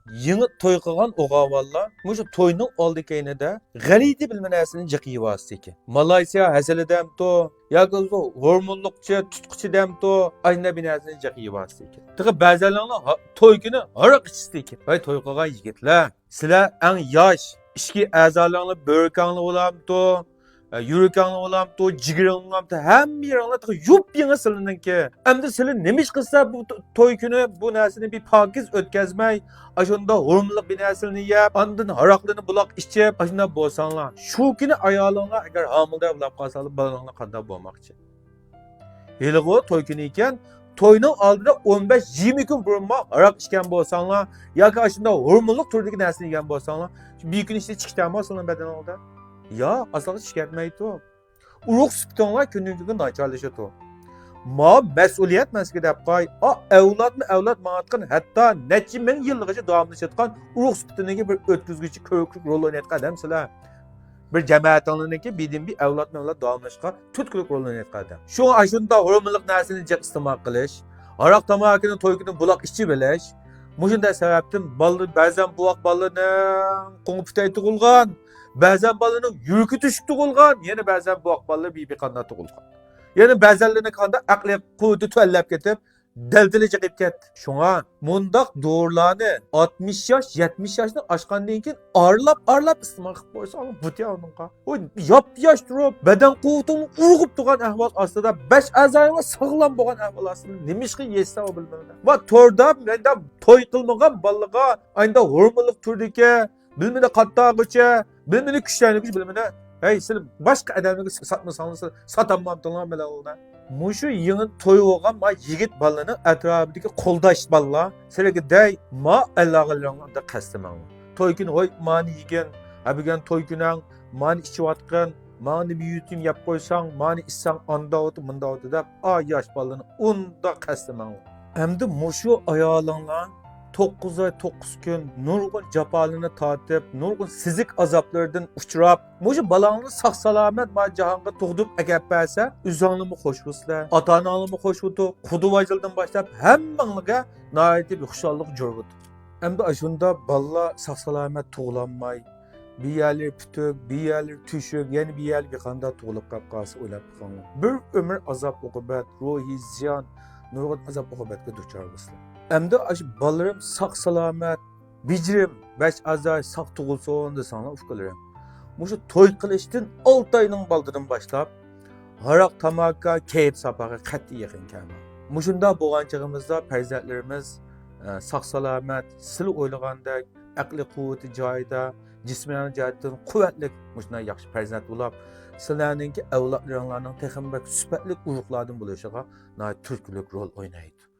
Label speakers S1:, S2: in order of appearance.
S1: Yeni toy qilgan o'g'avallar mushu to'yning oldi keynida g'aridi bilmanasini jiqiyvasti ekan. Malayziya hasilidam to yoki hormonluqchi tutquchi dam to ajnabiy narsani jiqiyvasti ekan. Tig'i ba'zilarning to'y kuni aroq ichishdi ekan. Voy to'y qilgan yigitlar, sizlar eng yosh ichki a'zolarni bo'rkangli bo'lamdi, yürəkəngli olamdı, cigiringli olamdı, hamma yeringlar yup yeni silinki. Endi sizlar nima ish qilsa bu to'y kuni bu narsani bir pokiz o'tkazmay, ashunda hormonli bir narsani yeb, ondan haroqlarni buloq ichib, ashunda bo'lsanglar, shu kuni ayolinglar agar homildor bo'lib qolsalar, balanglar qanday bo'lmoqchi? Heligo to'y kuni ekan, to'yning oldida 15-20 kun burun haroq ichgan bo'lsanglar, yoki ashunda hormonli turdagi narsani yegan bo'lsanglar, bir kun ichida chiqishdan bo'lsanglar badaningizda ya asla şikayetmeydi o. Uruk süptonlar günün naçarlaşıdı o. Ma mesuliyet meselesi de kay. Evlat mı evlat mantıkın hatta neçi min yıllıkça devamlaşıdığın uruk süptonundaki bir ötküzgücü köklük rol oynayıdığın adam mesela. Bir cemaatindeki bildiğin bir evlat mı evlat devamlaşıdığın tütkülük rol oynayıdığın adam. Şu aşında hormonluk nersini cep istemak kılış. Arak tamakının toykının bulak işçi biliş. Muşunda sebeptim bazen buak balının konfitayı tıkılgan. Bəzən balının yürkü düşüb tug'ilgan, yana ba'zan bu aqballar bir qanday tug'ilgan. Yana ba'zanlarning qanda aqliy quvvati tuallab ketib, daldili chiqib ketdi. Shunga mundaq dorilarni 60 yosh, 70 yoshni oshgandan keyin arlab iste'mol qilib qo'ysa, bu tiyoningqa. O yop-yosh turib, badan quvvatini urg'ib turgan ahvol ostida 5 a'zoyinga sog'lom bo'lgan ahvol ostida nima ish qilib yesa o bilmayman. Va to'rda menda to'y qilmagan bolaga ayda hormonlik turdagi bilmini qattog'icha bilmini kuchlanuvchi bilmini hey siz boshqa odamlarga satmasangiz satamamdilar bilan ular mushu yeni to'y bo'lgan ma yigit bolaning atrofidagi qo'ldosh bolalar sizlarga day ma allag'illarda qasdiman to'y kuni hoy mani yegan abigan to'y kunang mani ichayotgan mani bir yutim yeb qo'ysang mani ichsang anda o'ti munda o'ti deb yosh bolaning unda qasdiman endi mushu ayolinglar 9 ay 9 gün nurgun japalarını tatip, nurgun sizik azaplardan uçurab, muşu balağını sağ salamet ma cahanga tuğdup egep berse, üzanlımı hoş buslar, atanalımı hoş budu, kuduvacıldan başlayıp hemmanlığa naiti bir xuşallık jurgudu. Hem de aşında balla sağ salamet tuğlanmay, bir yerler pütük, bir yerler tüşük, yeni bir yer bir kanda tuğulup kapkası oylap kalın. Bir ömür azap okubet, ruhi ziyan, nurgun azap okubetke duçar buslar. Endi aşı balalarım sağ salamet, bicirim 5 azay sağ tugulsun desanglar ufkalarım. Muşu toy qilishdan 6 ayning baldidan başlap, haraq tamaka, keyif sapaga qat'iy yaqin keldi. Mushunda bo'lgan chig'imizda farzandlarimiz sağ salamet, sil o'ylagandek, aqli quvvati joyida, jismoniy jihatdan quvvatli mushunday yaxshi farzand bo'lib, sizlarning avlodlaringlarning texnik sifatli urug'lardan bo'lishiga turtkilik rol o'ynaydi.